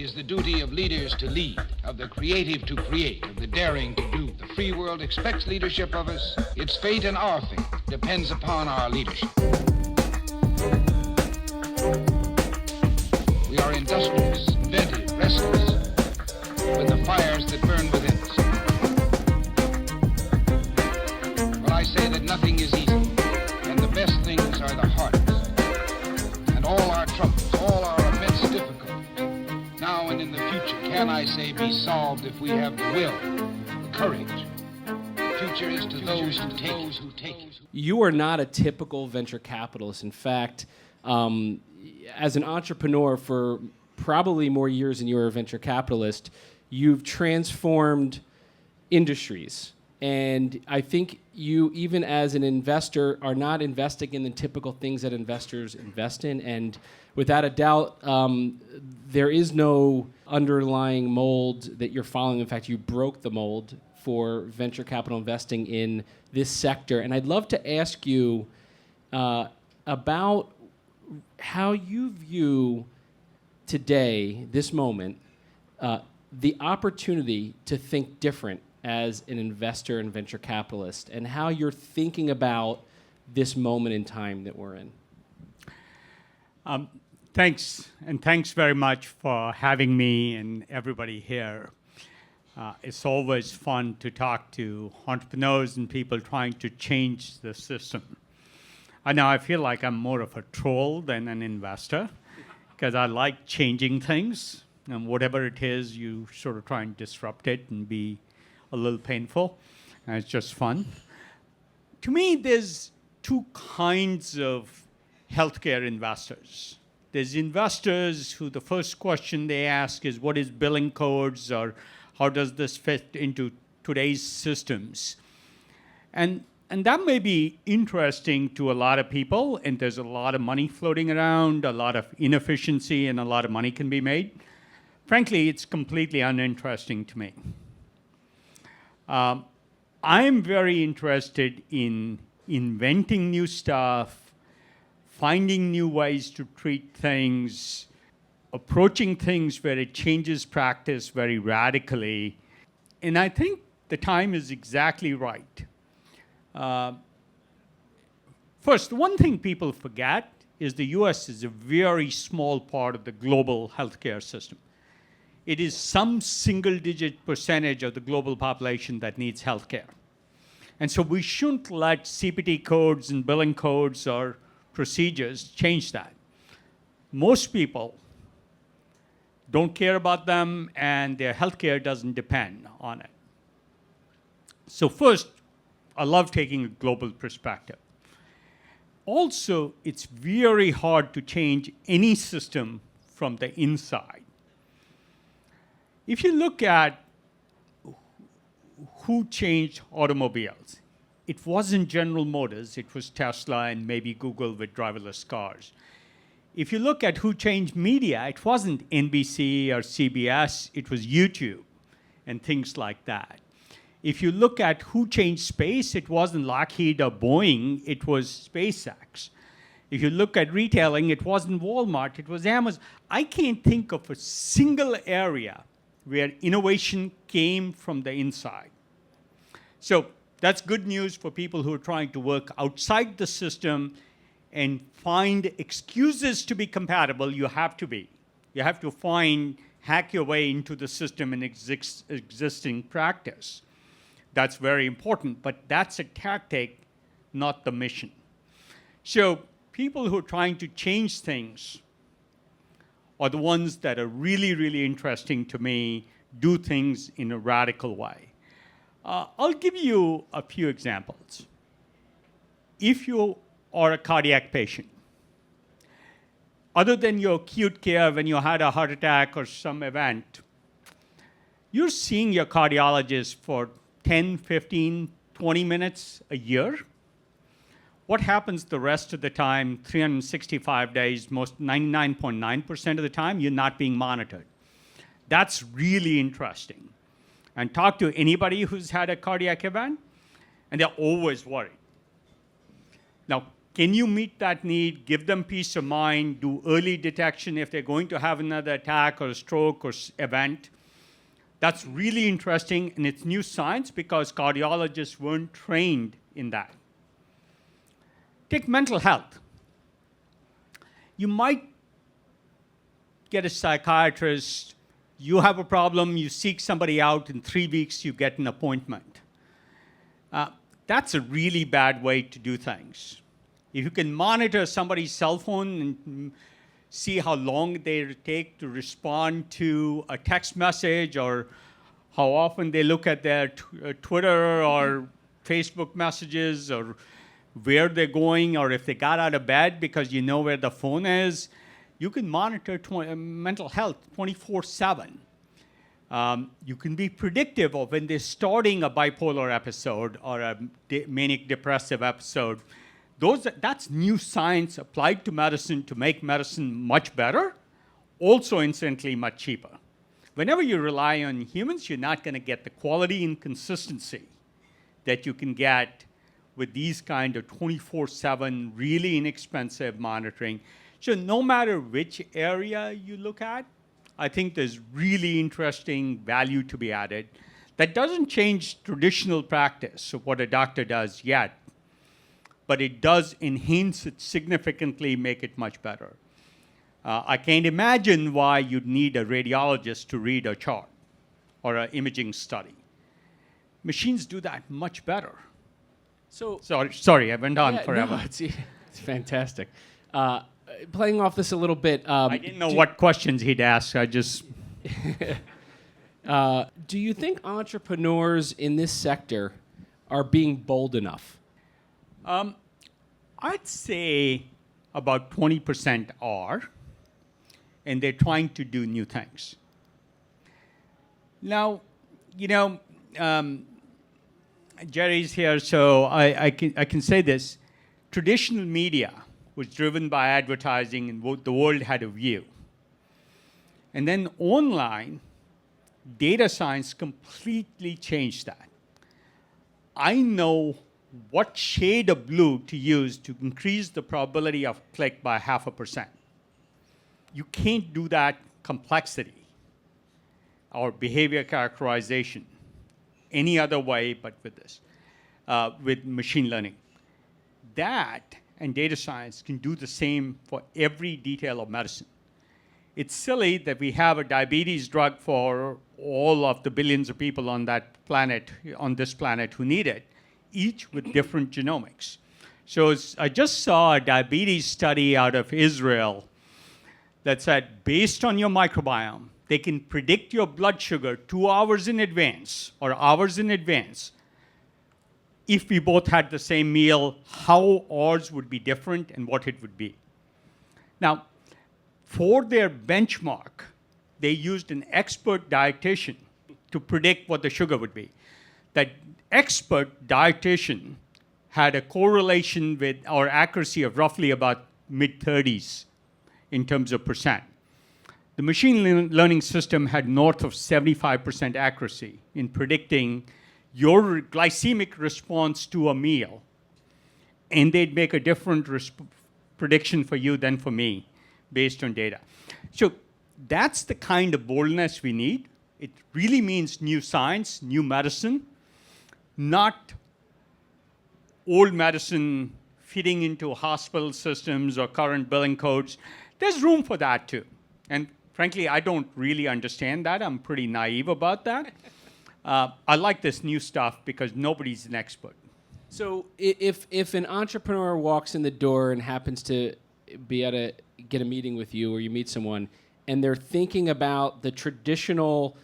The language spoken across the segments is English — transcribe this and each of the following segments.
is the duty of leaders to lead, of the creative to create, of the daring to do. The free world expects leadership of us. Its fate and our fate depends upon our leadership. We are industrious, inventive, restless, with the fires that burn within us. Well, I say that nothing is easy, and the best things are the hardest. And all our troubles, all our immense difficulties, now and in the future, can I say, be solved if we have the will, the courage. The future is to those who take it. You are not a typical venture capitalist. In fact, as an entrepreneur for probably more years than you were a venture capitalist, you've transformed industries. And I think you, even as an investor, are not investing in the typical things that investors invest in. And without a doubt, there is no underlying mold that you're following. In fact, you broke the mold for venture capital investing in this sector. And I'd love to ask you about how you view today, this moment, the opportunity to think different as an investor and venture capitalist, and how you're thinking about this moment in time that we're in. Thanks, and thanks very much for having me and everybody here. It's always fun to talk to entrepreneurs and people trying to change the system. I know I feel like I'm more of a troll than an investor, because I like changing things, and whatever it is, you sort of try and disrupt it and be a little painful, and it's just fun. To me, there's two kinds of healthcare investors. There's investors who the first question they ask is, what is billing codes, or how does this fit into today's systems? And that may be interesting to a lot of people, and there's a lot of money floating around, a lot of inefficiency, and a lot of money can be made. Frankly, it's completely uninteresting to me. I'm very interested in inventing new stuff, finding new ways to treat things, approaching things where it changes practice very radically. And I think the time is exactly right. First, one thing people forget is the US is a very small part of the global healthcare system. It is some single-digit percentage of the global population that needs healthcare. And so we shouldn't let CPT codes and billing codes or procedures change that. Most people don't care about them, and their healthcare doesn't depend on it. So first, I love taking a global perspective. Also, it's very hard to change any system from the inside. If you look at who changed automobiles, it wasn't General Motors, it was Tesla and maybe Google with driverless cars. If you look at who changed media, it wasn't NBC or CBS, it was YouTube and things like that. If you look at who changed space, it wasn't Lockheed or Boeing, it was SpaceX. If you look at retailing, it wasn't Walmart, it was Amazon. I can't think of a single area where innovation came from the inside. So that's good news for people who are trying to work outside the system and find excuses to be compatible. You have to be. You have to hack your way into the system and existing practice. That's very important, but that's a tactic, not the mission. So people who are trying to change things are the ones that are really, really interesting to me, do things in a radical way. I'll give you a few examples. If you are a cardiac patient, other than your acute care when you had a heart attack or some event, you're seeing your cardiologist for 10, 15, 20 minutes a year. What happens the rest of the time, 365 days, most 99.9% of the time, you're not being monitored. That's really interesting. And talk to anybody who's had a cardiac event, and they're always worried. Now, Can you meet that need, give them peace of mind, do early detection if they're going to have another attack or a stroke or event? That's really interesting, and it's new science because cardiologists weren't trained in that. Take mental health. You might get a psychiatrist, you have a problem, you seek somebody out, in 3 weeks you get an appointment. That's a really bad way to do things. If you can monitor somebody's cell phone and see how long they take to respond to a text message, or how often they look at their Twitter or Facebook messages, or where they're going, or if they got out of bed because you know where the phone is, you can monitor mental health 24/7. You can be predictive of when they're starting a bipolar episode or a manic depressive episode. That's new science applied to medicine to make medicine much better, also incidentally much cheaper. Whenever you rely on humans, you're not going to get the quality and consistency that you can get with these kind of 24/7, really inexpensive monitoring. So no matter which area you look at, I think there's really interesting value to be added. That doesn't change traditional practice of what a doctor does yet, but it does enhance it significantly, make it much better. I can't imagine why you'd need a radiologist to read a chart or an imaging study. Machines do that much better. So Sorry, I went on forever. No, it's fantastic. Playing off this a little bit. I didn't know what questions he'd ask. I just... Do you think entrepreneurs in this sector are being bold enough? I'd say about 20% are, and they're trying to do new things. Now, Jerry's here, so I can say this. Traditional media was driven by advertising, and the world had a view. And then online, data science completely changed that. I know what shade of blue to use to increase the probability of click by 0.5%. You can't do that complexity or behavior characterization any other way but with this, with machine learning. That and data science can do the same for every detail of medicine. It's silly that we have a diabetes drug for all of the billions of people on this planet who need it, each with different genomics. So I just saw a diabetes study out of Israel that said, based on your microbiome, they can predict your blood sugar 2 hours in advance or hours in advance. If we both had the same meal, how ours would be different and what it would be. Now, for their benchmark, they used an expert dietitian to predict what the sugar would be. That expert dietitian had a correlation with our accuracy of roughly about mid-30s in terms of percent. The machine learning system had north of 75% accuracy in predicting your glycemic response to a meal. And they'd make a different prediction for you than for me based on data. So that's the kind of boldness we need. It really means new science, new medicine, not old medicine fitting into hospital systems or current billing codes. There's room for that too. And frankly, I don't really understand that. I'm pretty naive about that. I like this new stuff because nobody's an expert. So if an entrepreneur walks in the door and happens to be able to get a meeting with you or you meet someone and they're thinking about the traditional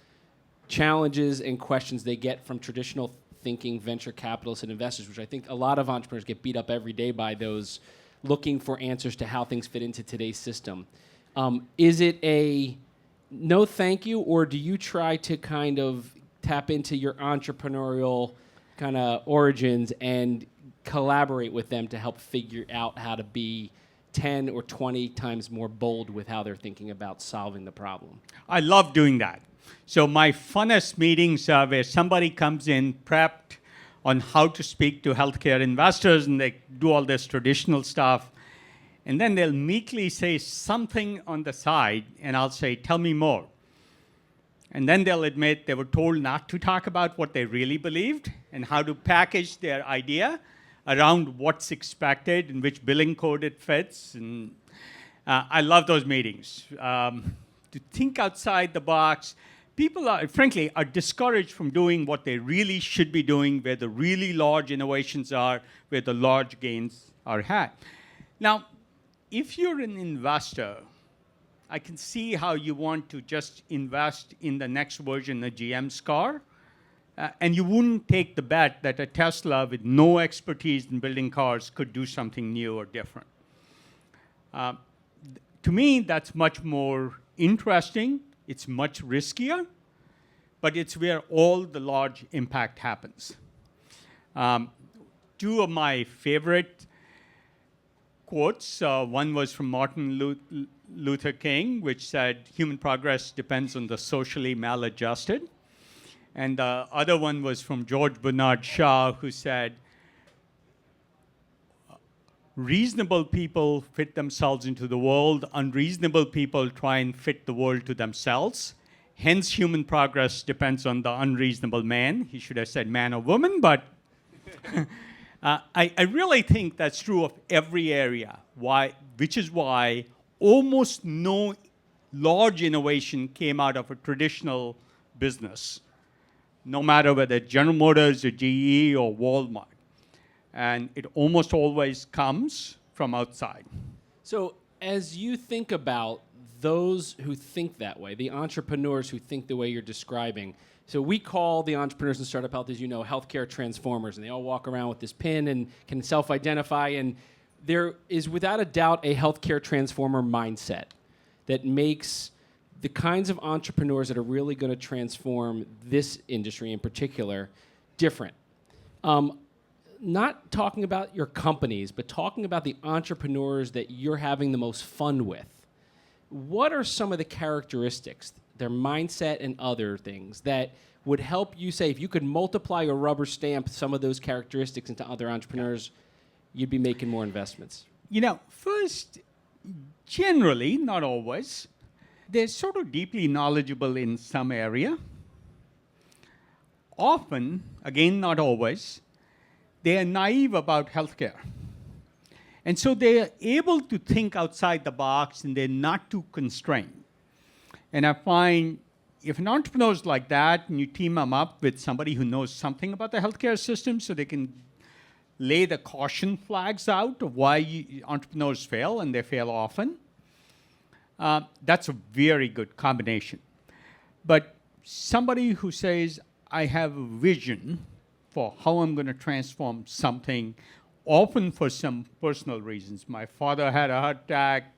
challenges and questions they get from traditional thinking venture capitalists and investors, which I think a lot of entrepreneurs get beat up every day by those looking for answers to how things fit into today's system. Is it a no thank you, or do you try to kind of tap into your entrepreneurial kind of origins and collaborate with them to help figure out how to be 10 or 20 times more bold with how they're thinking about solving the problem? I love doing that. So my funnest meetings are where somebody comes in prepped on how to speak to healthcare investors, and they do all this traditional stuff. And then they'll meekly say something on the side, and I'll say, tell me more. And then they'll admit they were told not to talk about what they really believed and how to package their idea around what's expected and which billing code it fits. And I love those meetings. To think outside the box. People are, frankly, are discouraged from doing what they really should be doing, where the really large innovations are, where the large gains are had. Now, if you're an investor, I can see how you want to just invest in the next version of GM's car, and you wouldn't take the bet that a Tesla with no expertise in building cars could do something new or different. To me, that's much more interesting. It's much riskier, but it's where all the large impact happens. Two of my favorite quotes, one was from Martin Luther King, which said, human progress depends on the socially maladjusted. And the other one was from George Bernard Shaw, who said, reasonable people fit themselves into the world. Unreasonable people try and fit the world to themselves. Hence, human progress depends on the unreasonable man. He should have said man or woman, but I really think that's true of every area, which is why almost no large innovation came out of a traditional business, no matter whether General Motors or GE or Walmart. And it almost always comes from outside. So as you think about those who think that way, the entrepreneurs who think the way you're describing, so we call the entrepreneurs in Startup Health, as you know, healthcare transformers, and they all walk around with this pin and can self-identify, and there is without a doubt a healthcare transformer mindset that makes the kinds of entrepreneurs that are really going to transform this industry in particular different. Not talking about your companies, but talking about the entrepreneurs that you're having the most fun with. What are some of the characteristics, their mindset and other things, that would help you say, if you could multiply or rubber stamp some of those characteristics into other entrepreneurs, you'd be making more investments? You know, first, generally, not always, they're sort of deeply knowledgeable in some area. Often, again, not always, they are naive about healthcare. And so they're able to think outside the box, and they're not too constrained. And I find if an entrepreneur is like that, and you team them up with somebody who knows something about the healthcare system, so they can lay the caution flags out of why entrepreneurs fail, and they fail often, that's a very good combination. But somebody who says, I have a vision for how I'm going to transform something, often for some personal reasons. My father had a heart attack,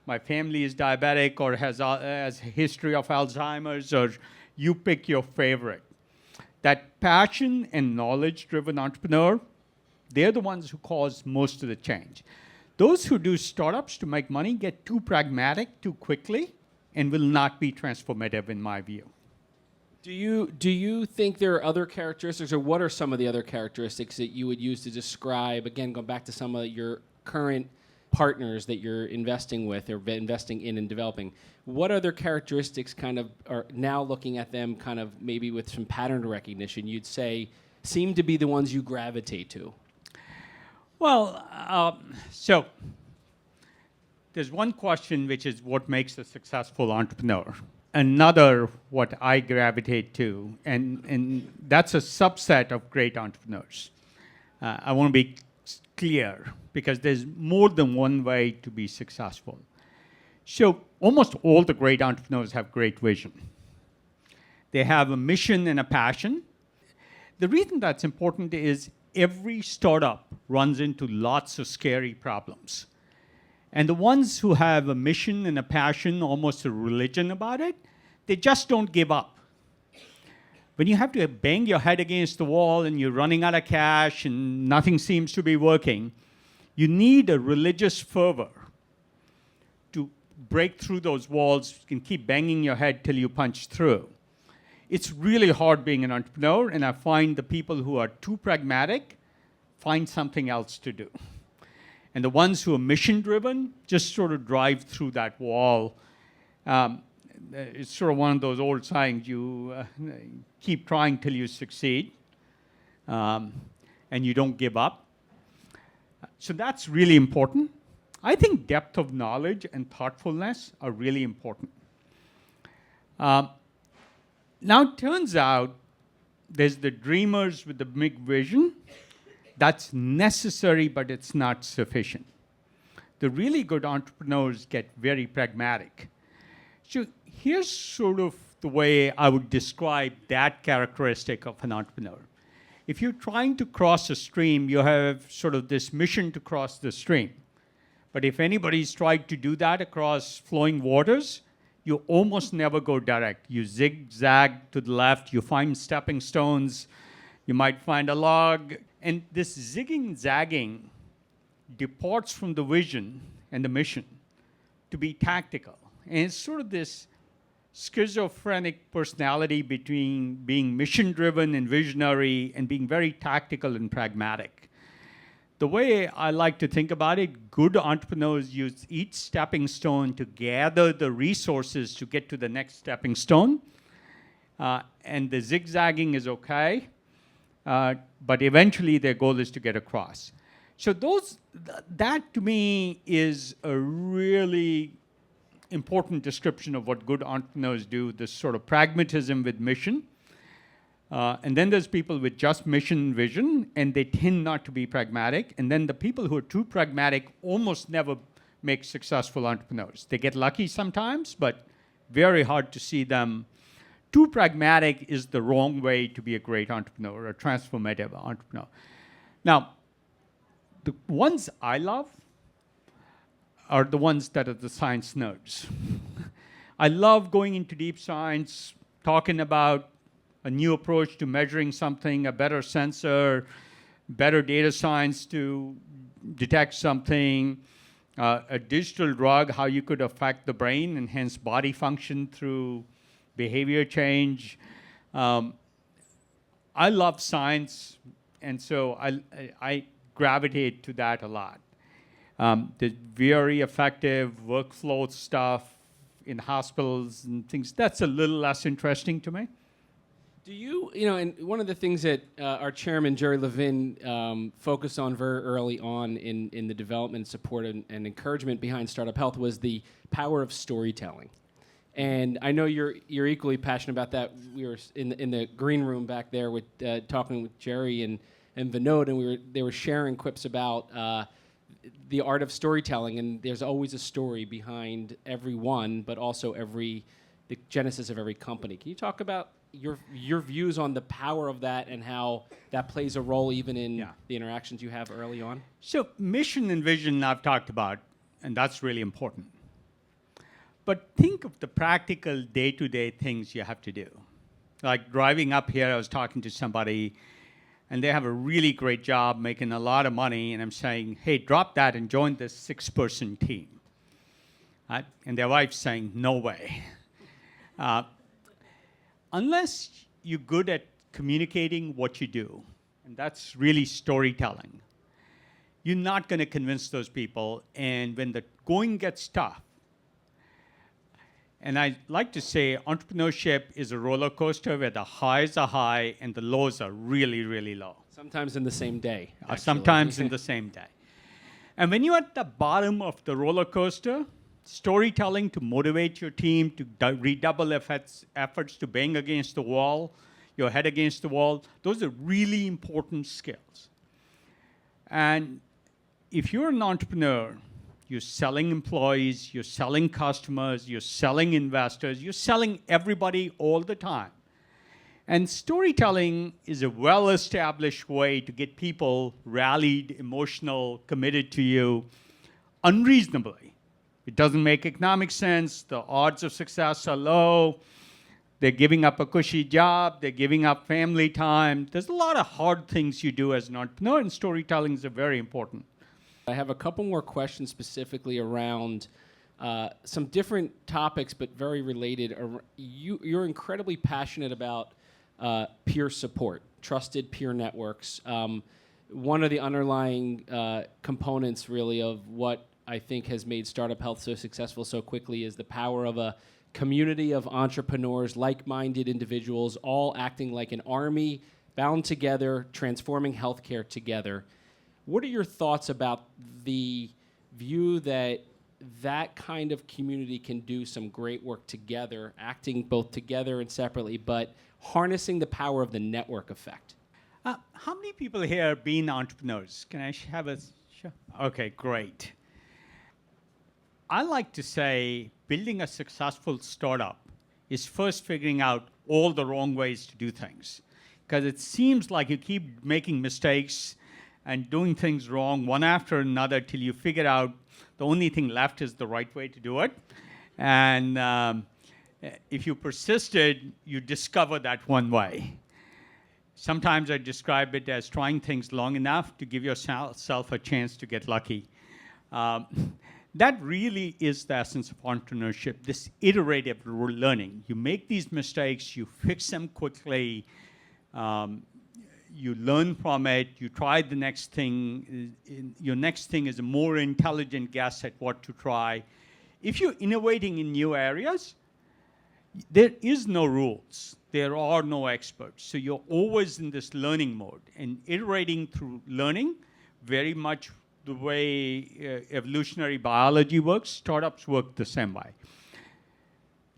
my family is diabetic, or has a history of Alzheimer's, or you pick your favorite. That passion and knowledge-driven entrepreneur, they're the ones who cause most of the change. Those who do startups to make money get too pragmatic too quickly and will not be transformative, in my view. Do you think there are other characteristics, or what are some of the other characteristics that you would use to describe, again, going back to some of your current partners that you're investing with or investing in and developing, what other characteristics kind of are now looking at them kind of maybe with some pattern recognition you'd say seem to be the ones you gravitate to? Well, so there's one question, which is what makes a successful entrepreneur. Another, what I gravitate to, and that's a subset of great entrepreneurs. I want to be clear, because there's more than one way to be successful. So almost all the great entrepreneurs have great vision. They have a mission and a passion. The reason that's important is every startup runs into lots of scary problems. And the ones who have a mission and a passion, almost a religion about it, they just don't give up. When you have to bang your head against the wall and you're running out of cash and nothing seems to be working, you need a religious fervor to break through those walls and keep banging your head till you punch through. It's really hard being an entrepreneur, and I find the people who are too pragmatic find something else to do. And the ones who are mission-driven just sort of drive through that wall. It's sort of one of those old sayings, you keep trying till you succeed, and you don't give up. So that's really important. I think depth of knowledge and thoughtfulness are really important. Now it turns out there's the dreamers with the big vision. That's necessary, but it's not sufficient. The really good entrepreneurs get very pragmatic. So here's sort of the way I would describe that characteristic of an entrepreneur. If you're trying to cross a stream, you have sort of this mission to cross the stream. But if anybody's tried to do that across flowing waters, you almost never go direct. You zigzag to the left, you find stepping stones, you might find a log. And this zigging, zagging departs from the vision and the mission to be tactical. And it's sort of this schizophrenic personality between being mission-driven and visionary and being very tactical and pragmatic. The way I like to think about it, good entrepreneurs use each stepping stone to gather the resources to get to the next stepping stone. And the zigzagging is okay, but eventually their goal is to get across. So that to me is a really important description of what good entrepreneurs do, this sort of pragmatism with mission. And then there's people with just mission and vision, and they tend not to be pragmatic. And then the people who are too pragmatic almost never make successful entrepreneurs. They get lucky sometimes, but very hard to see them. Too pragmatic is the wrong way to be a great entrepreneur, a transformative entrepreneur. Now, the ones I love are the ones that are the science nerds. I love going into deep science, talking about a new approach to measuring something, a better sensor, better data science to detect something, a digital drug, how you could affect the brain and hence body function through behavior change. I love science, and so I gravitate to that a lot. The very effective workflow stuff in hospitals and things, that's a little less interesting to me. Do you, and one of the things that our chairman, Jerry Levin, focused on very early on in the development, support, and encouragement behind Startup Health was the power of storytelling. And I know you're equally passionate about that. We were in the green room back there with talking with Jerry and Vinod, and they were sharing quips about the art of storytelling, and there's always a story behind every one, but also the genesis of every company. Can you talk about your views on the power of that and how that plays a role even in the interactions you have early on? So mission and vision I've talked about, and that's really important. But think of the practical day-to-day things you have to do. Like driving up here, I was talking to somebody, and they have a really great job making a lot of money, and I'm saying, hey, drop that and join this 6-person team. Right? And their wife's saying, no way. Unless you're good at communicating what you do, and that's really storytelling, you're not going to convince those people. And when the going gets tough, and I like to say entrepreneurship is a roller coaster where the highs are high and the lows are really, really low. Sometimes in the same day. Sometimes in the same day. And when you're at the bottom of the roller coaster, storytelling to motivate your team to redouble efforts to bang against the wall, your head against the wall, those are really important skills. And if you're an entrepreneur, you're selling employees, you're selling customers, you're selling investors, you're selling everybody all the time. And storytelling is a well-established way to get people rallied, emotional, committed to you unreasonably. It doesn't make economic sense. The odds of success are low. They're giving up a cushy job. They're giving up family time. There's a lot of hard things you do as an entrepreneur, and storytelling is very important. I have a couple more questions specifically around some different topics, but very related. You're incredibly passionate about peer support, trusted peer networks. One of the underlying components, really, of what I think has made Startup Health so successful so quickly is the power of a community of entrepreneurs, like-minded individuals, all acting like an army, bound together, transforming healthcare together. What are your thoughts about the view that that kind of community can do some great work together, acting both together and separately, but harnessing the power of the network effect? How many people here have been entrepreneurs? Can I have a show? Okay, great. I like to say building a successful startup is first figuring out all the wrong ways to do things. Because it seems like you keep making mistakes and doing things wrong one after another till you figure out the only thing left is the right way to do it. And if you persisted, you discover that one way. Sometimes I describe it as trying things long enough to give yourself a chance to get lucky. That really is the essence of entrepreneurship, this iterative learning. You make these mistakes, you fix them quickly, you learn from it, you try the next thing. Your next thing is a more intelligent guess at what to try. If you're innovating in new areas, there is no rules. There are no experts. So you're always in this learning mode and iterating through learning, very much the way evolutionary biology works. Startups work the same way.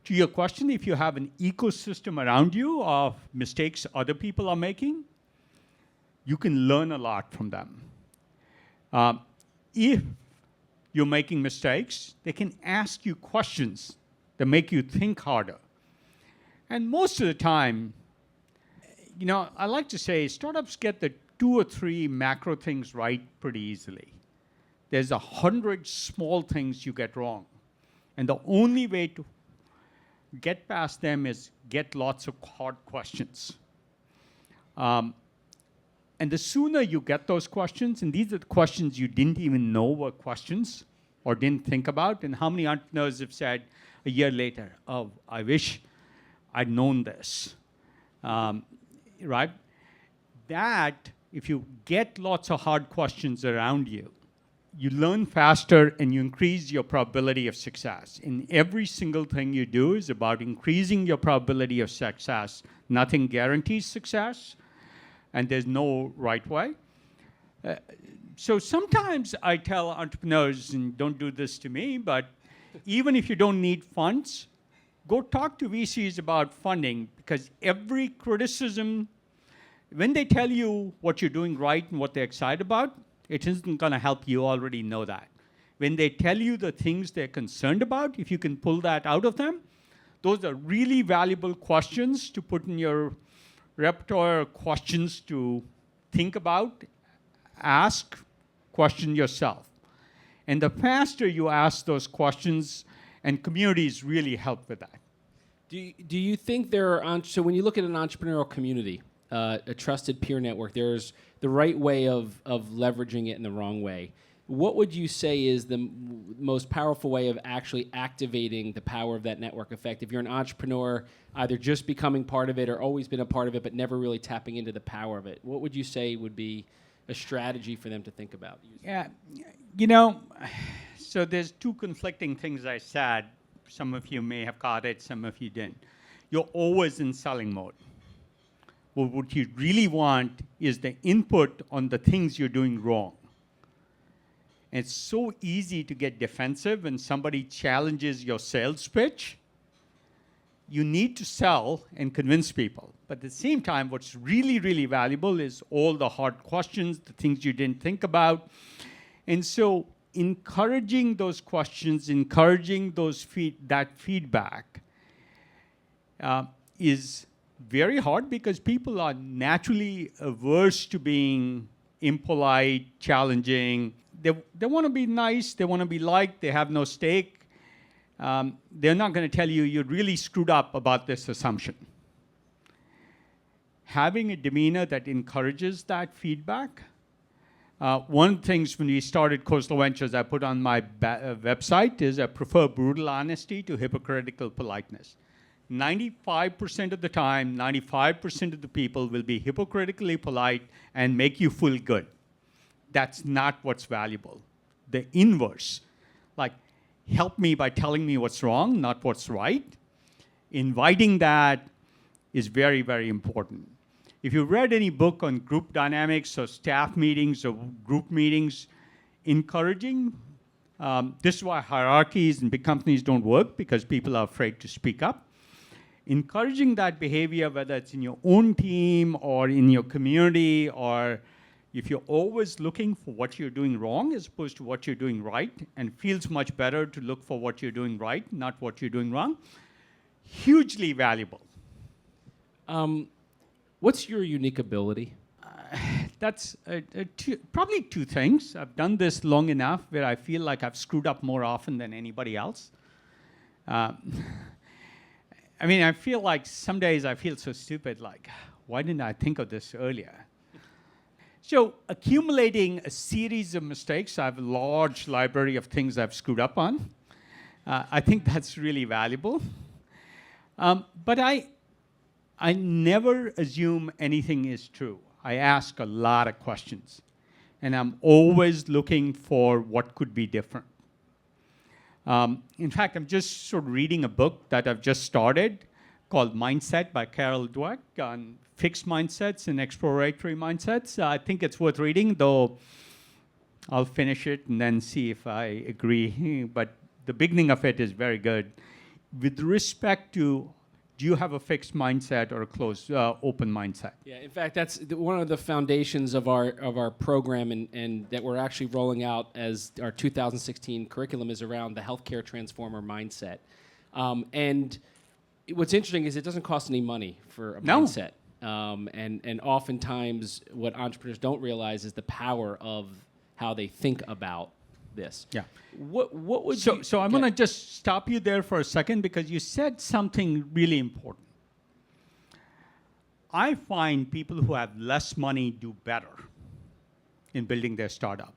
To your question, if you have an ecosystem around you of mistakes other people are making, you can learn a lot from them. If you're making mistakes, they can ask you questions that make you think harder. And most of the time, I like to say startups get the 2 or 3 macro things right pretty easily. There's 100 small things you get wrong. And the only way to get past them is get lots of hard questions. And the sooner you get those questions, and these are the questions you didn't even know were questions or didn't think about, and how many entrepreneurs have said a year later, oh, I wish I'd known this, right? That, if you get lots of hard questions around you, you learn faster and you increase your probability of success. And every single thing you do is about increasing your probability of success. Nothing guarantees success, and there's no right way. So sometimes I tell entrepreneurs, and don't do this to me, but even if you don't need funds, go talk to VCs about funding, because every criticism, when they tell you what you're doing right and what they're excited about, it isn't going to help. You already know that. When they tell you the things they're concerned about, if you can pull that out of them, those are really valuable questions to put in your repertoire of questions to think about, ask, question yourself. And the faster you ask those questions, and communities really help with that. Do you think there are, so when you look at an entrepreneurial community, a trusted peer network, there's the right way of leveraging it and the wrong way. What would you say is the most powerful way of actually activating the power of that network effect? If you're an entrepreneur, either just becoming part of it or always been a part of it, but never really tapping into the power of it, what would you say would be a strategy for them to think about? Yeah, so there's 2 conflicting things I said. Some of you may have caught it, some of you didn't. You're always in selling mode. Well, what you really want is the input on the things you're doing wrong. And it's so easy to get defensive when somebody challenges your sales pitch. You need to sell and convince people. But at the same time, what's really, really valuable is all the hard questions, the things you didn't think about. And so encouraging those questions, encouraging that feedback is very hard, because people are naturally averse to being impolite, challenging. They want to be nice, they want to be liked, they have no stake. They're not going to tell you you're really screwed up about this assumption. Having a demeanor that encourages that feedback One of the things when we started Khosla Ventures, I put on my website is I prefer brutal honesty to hypocritical politeness. 95% of the time, 95% of the people will be hypocritically polite and make you feel good. That's not what's valuable. The inverse, like help me by telling me what's wrong, not what's right. Inviting that is very, very important. If you've read any book on group dynamics or staff meetings or group meetings, encouraging, this is why hierarchies in big companies don't work, because people are afraid to speak up. Encouraging that behavior, whether it's in your own team or in your community, or if you're always looking for what you're doing wrong as opposed to what you're doing right, and it feels much better to look for what you're doing right, not what you're doing wrong, hugely valuable. What's your unique ability? That's probably two things. I've done this long enough where I feel like I've screwed up more often than anybody else. I mean, I feel like some days I feel so stupid, like, why didn't I think of this earlier? So accumulating a series of mistakes, I have a large library of things I've screwed up on. I think that's really valuable. But I never assume anything is true. I ask a lot of questions. And I'm always looking for what could be different. In fact, I'm just sort of reading a book that I've just started called Mindset by Carol Dweck on fixed mindsets and exploratory mindsets. I think it's worth reading, though I'll finish it and then see if I agree. But the beginning of it is very good. With respect to, do you have a fixed mindset or a closed, open mindset? Yeah, in fact, that's one of the foundations of our program, and that we're actually rolling out as our 2016 curriculum is around the healthcare transformer mindset. And what's interesting is it doesn't cost any money for a mindset. And oftentimes what entrepreneurs don't realize is the power of how they think about this. Yeah. What would you... So I'm going to just stop you there for a second, because you said something really important. I find people who have less money do better in building their startup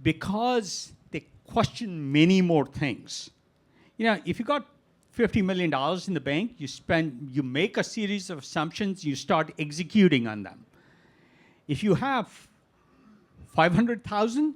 because they question many more things. You know, if you got $50 million in the bank, you make a series of assumptions, you start executing on them. If you have 500,000,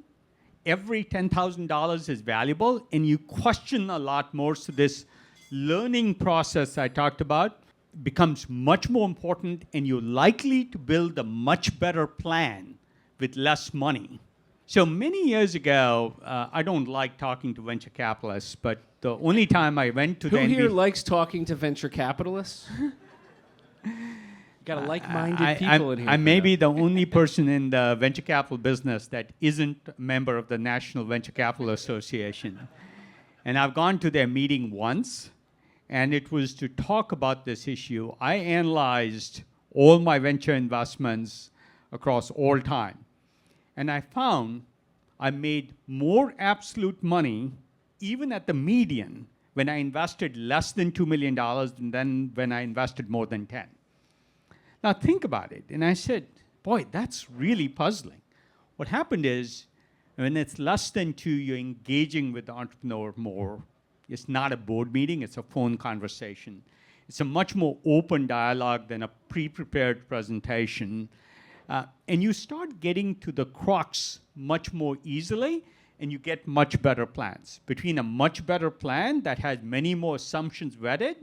every $10,000 is valuable, and you question a lot more. So this learning process I talked about becomes much more important, and you're likely to build a much better plan with less money. So many years ago, I don't like talking to venture capitalists, but the only time I went to Who the here likes talking to venture capitalists? Got a like-minded people in here. I may be the only person in the venture capital business that isn't a member of the National Venture Capital Association. And I've gone to their meeting once, and it was to talk about this issue. I analyzed all my venture investments across all time. And I found I made more absolute money, even at the median, when I invested less than $2 million than when I invested more than 10. Now think about it. And I said, boy, that's really puzzling. What happened is, when it's less than 2, you're engaging with the entrepreneur more. It's not a board meeting, it's a phone conversation. It's a much more open dialogue than a pre-prepared presentation. And you start getting to the crux much more easily, and you get much better plans. Between a much better plan that has many more assumptions vetted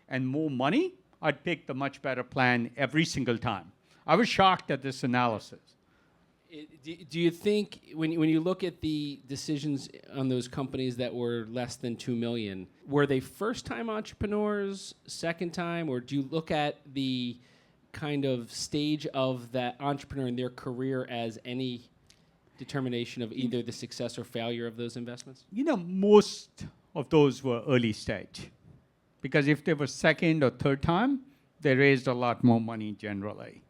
and more money, I'd pick the much better plan every single time. I was shocked at this analysis. Do you think, when you look at the decisions on those companies that were less than 2 million, were they first-time entrepreneurs, second time, or do you look at the kind of stage of that entrepreneur in their career as any determination of either the success or failure of those investments? You know, most of those were early stage. Because if they were second or third time, they raised a lot more money generally.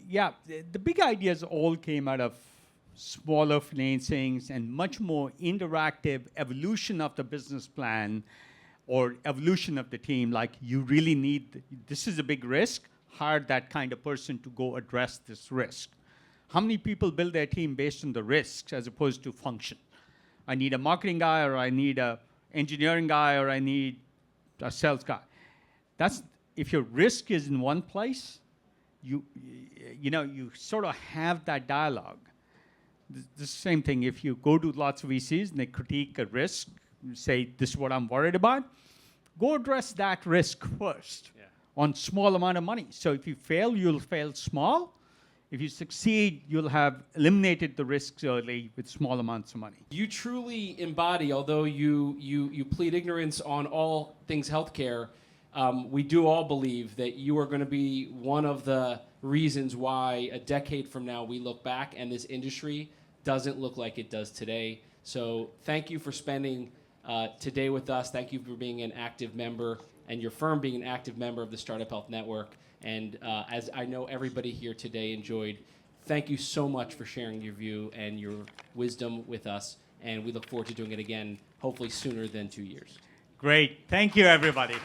Yeah, the big ideas all came out of smaller financings and much more interactive evolution of the business plan or evolution of the team. Like, you really need, this is a big risk, hire that kind of person to go address this risk. How many people build their team based on the risks as opposed to function? I need a marketing guy, or I need a engineering guy, or I need a sales guy. That's, if your risk is in one place, you sort of have that dialogue. The same thing, if you go to lots of VCs and they critique a risk, say, this is what I'm worried about, go address that risk first on small amount of money. So if you fail, you'll fail small. If you succeed, you'll have eliminated the risks early with small amounts of money. You truly embody, although you plead ignorance on all things healthcare, we do all believe that you are going to be one of the reasons why a decade from now we look back and this industry doesn't look like it does today. So thank you for spending today with us. Thank you for being an active member, and your firm being an active member of the Startup Health Network. And as I know everybody here today enjoyed, thank you so much for sharing your view and your wisdom with us. And we look forward to doing it again, hopefully sooner than 2 years. Great. Thank you, everybody.